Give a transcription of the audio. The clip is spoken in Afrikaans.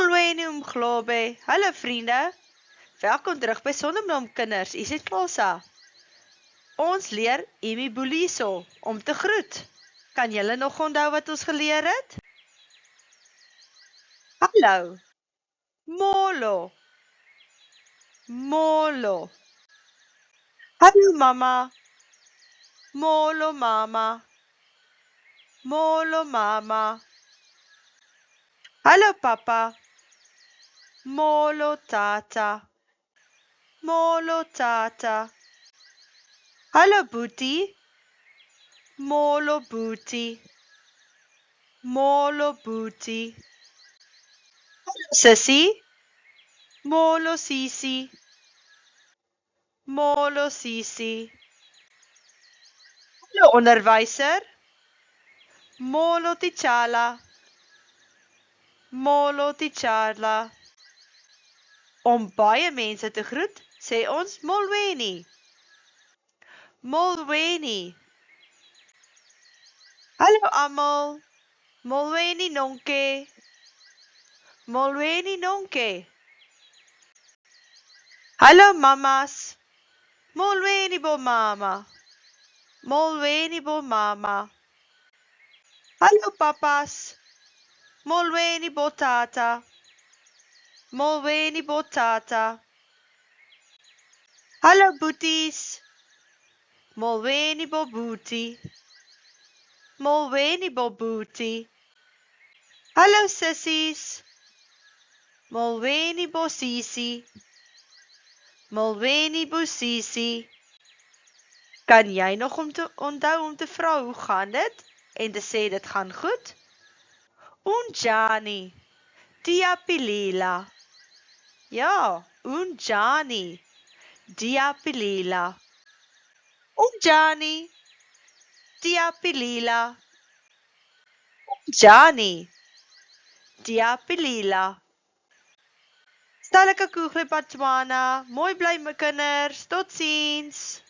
Molweni umglobe. Hallo vriende. Welkom terug by Sonderblom Kinders. Is dit Klosa? Ons leer Imibuliso om te groet. Kan julle nog onthou wat ons geleer het? Hallo. Molo. Molo. Hallo mama. Molo mama. Molo mama. Hallo papa. Molo tata. Molo tata. Hallo boetie. Molo boetie. Molo boetie. Hallo sissie. Molo sisi. Molo sisi. Hallo onderwyser. Molo tichala. Molo tichala. Om baie mense te groet, sê ons molweni. Molweni. Hallo almal. Molweni nonke. Molweni nonke. Hallo mamas. Molweni bo mama. Molweni bo mama. Hallo papas. Molweni bo tata. Molweni bo tata. Hallo boeties. Molweni bo boetie. Molweni bo boetie. Hallo sissies. Molweni bo sisi. Molweni bo sisi. Kan jy nog onthou om te vra hoe gaan dit? En te sê dit gaan goed? Unjani. Diapilila. Ja, unjani. Diapilila. Unjani. Diapilila. Unjani. Diapilila. Stalike koegle Patswana. Mooi bly my kinders. Totsiens.